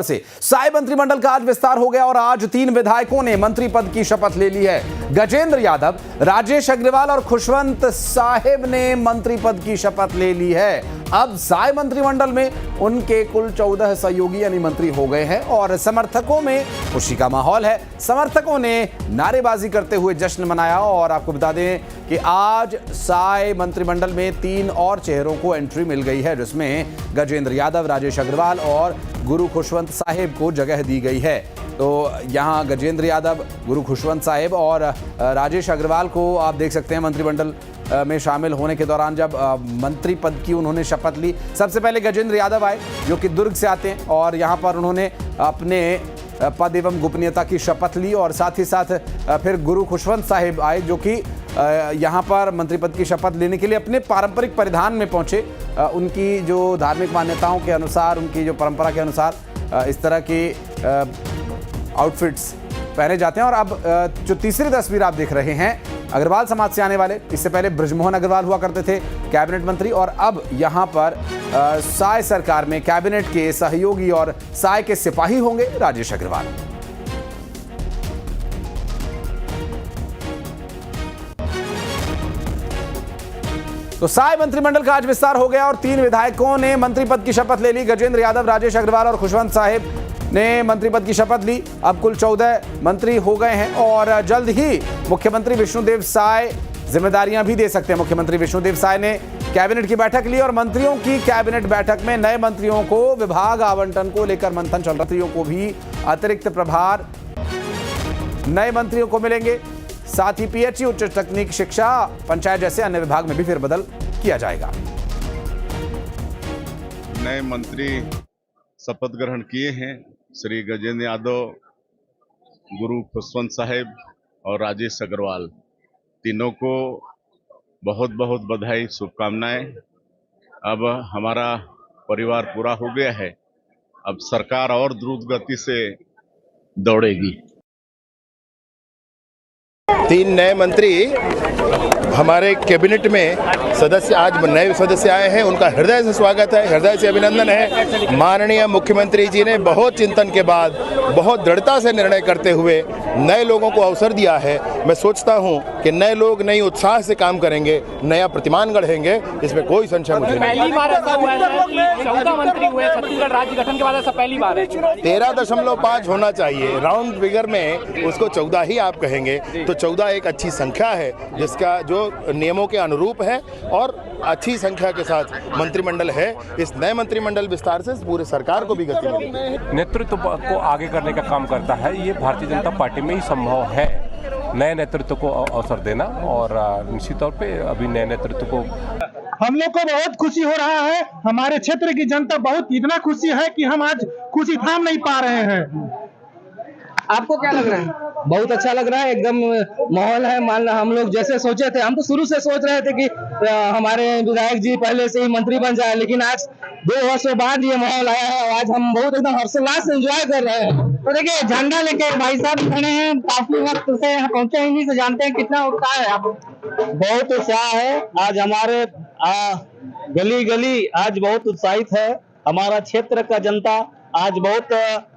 से साय मंत्रिमंडल का आज विस्तार हो गया और आज 3 विधायकों ने मंत्री पद की शपथ ले ली है। गजेंद्र यादव, राजेश अग्रवाल और खुशवंत साहिब ने मंत्री पद की शपथ ले ली है। अब साय मंत्रिमंडल में उनके कुल 14 सहयोगी यानी मंत्री हो गए हैं और समर्थकों में खुशी का माहौल है। समर्थकों ने नारेबाजी करते हुए जश्न मनाया और आपको बता दें कि आज साय मंत्रिमंडल में 3 और चेहरों को एंट्री मिल गई है, जिसमें गजेंद्र यादव, राजेश अग्रवाल और गुरु खुशवंत साहिब को जगह दी गई है। तो यहाँ गजेंद्र यादव, गुरु खुशवंत साहिब और राजेश अग्रवाल को आप देख सकते हैं मंत्रिमंडल में शामिल होने के दौरान जब मंत्री पद की उन्होंने शपथ ली। सबसे पहले गजेंद्र यादव आए जो कि दुर्ग से आते हैं और यहाँ पर उन्होंने अपने पद एवं गोपनीयता की शपथ ली और साथ ही साथ फिर गुरु खुशवंत साहिब आए जो कि यहाँ पर मंत्री पद की शपथ लेने के लिए अपने पारंपरिक परिधान में पहुँचे। उनकी जो धार्मिक मान्यताओं के अनुसार, उनकी जो परंपरा के अनुसार इस तरह की आउटफिट्स पहने जाते हैं। और अब जो तीसरी तस्वीर आप देख रहे हैं, अग्रवाल समाज से आने वाले, इससे पहले बृजमोहन अग्रवाल हुआ करते थे कैबिनेट मंत्री और अब यहाँ पर साय सरकार में कैबिनेट के सहयोगी और साय के सिपाही होंगे राजेश अग्रवाल। तो साय मंत्रिमंडल का आज विस्तार हो गया और 3 विधायकों ने मंत्री पद की शपथ ले ली। गजेंद्र यादव, राजेश अग्रवाल और खुशवंत साहिब ने मंत्री पद की शपथ ली। अब कुल 14 मंत्री हो गए हैं और जल्द ही मुख्यमंत्री विष्णुदेव साय जिम्मेदारियां भी दे सकते हैं। मुख्यमंत्री विष्णुदेव साय ने कैबिनेट की बैठक ली और मंत्रियों की कैबिनेट बैठक में नए मंत्रियों को विभाग आवंटन को लेकर मंथन चल रहा। मंत्रियों को भी अतिरिक्त प्रभार नए मंत्रियों को मिलेंगे। साथ ही पीएचई, उच्च तकनीक शिक्षा, पंचायत जैसे अन्य विभाग में भी फेरबदल किया जाएगा। नए मंत्री शपथ ग्रहण किए हैं। श्री गजेंद्र यादव, गुरु खुशवंत साहिब और राजेश अग्रवाल, तीनों को बहुत बहुत बधाई, शुभकामनाएं। अब हमारा परिवार पूरा हो गया है। अब सरकार और द्रुत गति से दौड़ेगी। 3 नए मंत्री हमारे कैबिनेट में सदस्य, आज नए सदस्य आए हैं, उनका हृदय से स्वागत है, हृदय से अभिनंदन है। माननीय मुख्यमंत्री जी ने बहुत चिंतन के बाद, बहुत दृढ़ता से निर्णय करते हुए नए लोगों को अवसर दिया है। मैं सोचता हूं कि नए लोग नई उत्साह से काम करेंगे, नया प्रतिमान गढ़ेंगे, इसमें कोई संशय मुझे नहीं। पहली बार ऐसा हुआ है कि 14 मंत्री हुए छत्तीसगढ़ राज्य गठन के बाद, ऐसा पहली बार है। 13.5 होना चाहिए, राउंड फिगर में उसको 14 ही आप कहेंगे तो 14 एक अच्छी संख्या है जिसका जो नियमों के अनुरूप है और अच्छी संख्या के साथ मंत्रिमंडल है। इस नए मंत्रिमंडल विस्तार से पूरे सरकार को भी गति मिलेगी। नेतृत्व को आगे करने का काम करता है, ये भारतीय जनता पार्टी में ही संभव है, नए नेतृत्व को अवसर देना। और निश्चित तौर पे अभी नए नेतृत्व को हम लोग को बहुत खुशी हो रहा है। हमारे क्षेत्र की जनता बहुत इतना खुशी है कि हम आज खुशी थाम नहीं पा रहे हैं। आपको क्या लग रहा है? बहुत अच्छा लग रहा है, एकदम माहौल है। मान लो हम लोग जैसे सोचे थे, हम तो शुरू से सोच रहे थे कि हमारे विधायक जी पहले से ही मंत्री बन जाए, लेकिन आज 2 वर्षों बाद ये माहौल आया है। आज हम बहुत एकदम हर्षोल्लास से एंजॉय कर रहे हैं। तो देखिए, झंडा लेके भाई साहब खड़े हैं, काफी वक्त से यहाँ पहुंचे हैं, इन्हीं से जानते हैं कितना उत्साह है आप? बहुत उत्साह है। आज हमारे गली गली आज बहुत उत्साहित है। हमारा क्षेत्र का जनता आज बहुत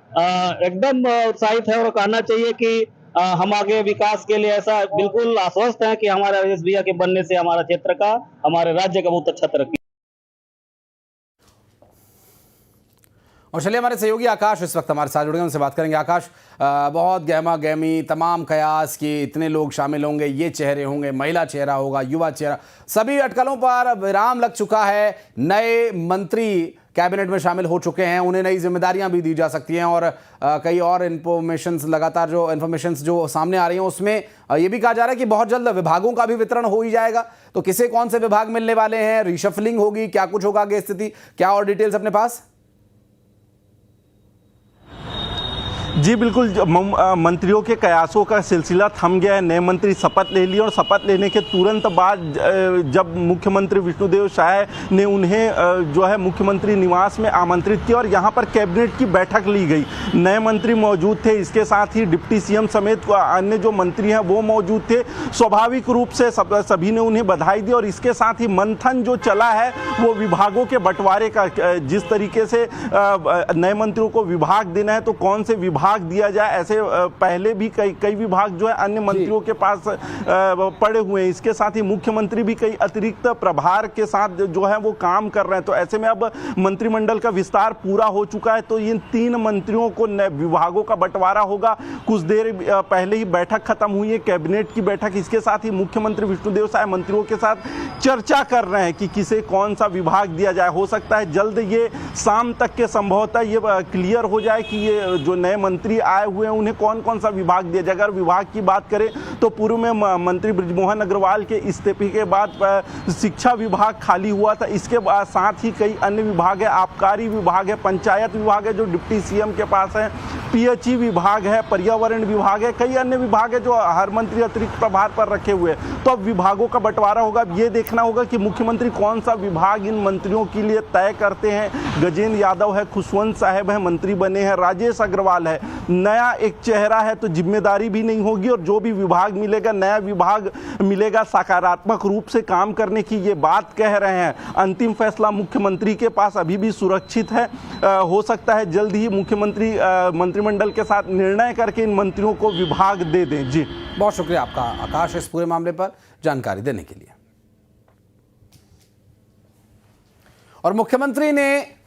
एकदम उत्साहित है और कहना चाहिए कि हम आगे विकास के लिए ऐसा बिल्कुल आश्वस्त हैं कि हमारे राजेश भैया के बनने से हमारा क्षेत्र का, हमारे राज्य का बहुत अच्छा तरक्की। और चलिए हमारे सहयोगी आकाश इस वक्त हमारे साथ जुड़ गए, उनसे बात करेंगे। आकाश, बहुत गहमा गहमी, तमाम कयास कि इतने लोग शामिल होंगे, ये चेहरे होंगे, महिला चेहरा होगा, युवा चेहरा, सभी अटकलों पर विराम लग चुका है। नए मंत्री कैबिनेट में शामिल हो चुके हैं, उन्हें नई जिम्मेदारियां भी दी जा सकती हैं और कई और इन्फॉर्मेशंस, लगातार जो इन्फॉर्मेशंस जो सामने आ रही हैं उसमें ये भी कहा जा रहा है कि बहुत जल्द विभागों का भी वितरण हो ही जाएगा। तो किसे कौन से विभाग मिलने वाले हैं, रिशफलिंग होगी, क्या कुछ होगा आगे स्थिति, क्या और डिटेल्स अपने पास? जी बिल्कुल, मंत्रियों के कयासों का सिलसिला थम गया है। नए मंत्री शपथ ले लिए और शपथ लेने के तुरंत बाद जब मुख्यमंत्री विष्णुदेव साय ने उन्हें जो है मुख्यमंत्री निवास में आमंत्रित किया और यहाँ पर कैबिनेट की बैठक ली गई। नए मंत्री मौजूद थे, इसके साथ ही डिप्टी सीएम समेत अन्य जो मंत्री हैं वो मौजूद थे। स्वाभाविक रूप से सभी ने उन्हें बधाई दी और इसके साथ ही मंथन जो चला है वो विभागों के बंटवारे का, जिस तरीके से नए मंत्रियों को विभाग देना है तो कौन से विभाग दिया जाए, ऐसे पहले भी कई विभाग जो है अन्य मंत्रियों के पास पड़े हुए हैं। इसके साथ ही मुख्यमंत्री भी कई अतिरिक्त प्रभार के साथ जो है वो काम कर रहे हैं। तो ऐसे में अब मंत्रिमंडल का विस्तार पूरा हो चुका है, तो इन 3 मंत्रियों को विभागों का बंटवारा होगा। कुछ देर पहले ही बैठक खत्म हुई है, कैबिनेट की बैठक। इसके साथ ही मुख्यमंत्री विष्णुदेव साय मंत्रियों के साथ चर्चा कर रहे हैं कि किसे कौन सा विभाग दिया जाए। हो सकता है जल्द ये शाम तक के संभवतः ये क्लियर हो जाए कि ये जो नए मंत्री आए हुए हैं उन्हें कौन कौन सा विभाग दिया जाए। अगर विभाग की बात करें तो पूर्व में मंत्री बृजमोहन अग्रवाल के इस्तीफे के बाद शिक्षा विभाग खाली हुआ था। इसके बाद साथ ही कई अन्य विभाग है, आबकारी विभाग है, पंचायत विभाग है जो डिप्टी सीएम के पास है, पीएचई विभाग है, पर्यावरण विभाग है, कई अन्य विभाग है जो हर मंत्री अतिरिक्त प्रभार पर रखे हुए हैं। तो अब विभागों का बंटवारा होगा। ये देखना होगा कि मुख्यमंत्री कौन सा विभाग इन मंत्रियों के लिए तय करते हैं। गजेंद्र यादव है, खुशवंत साहब है, मंत्री बने हैं, राजेश अग्रवाल है। नया एक चेहरा है तो जिम्मेदारी भी नहीं होगी और जो भी विभाग मिलेगा, नया विभाग मिलेगा, सकारात्मक रूप से काम करने की ये बात कह रहे हैं। अंतिम फैसला मुख्यमंत्री के पास अभी भी सुरक्षित है। हो सकता है जल्द ही मुख्यमंत्री मंत्रिमंडल के साथ निर्णय करके इन मंत्रियों को विभाग दे दें। जी बहुत शुक्रिया आपका आकाश, इस पूरे मामले पर जानकारी देने के लिए। और मुख्यमंत्री ने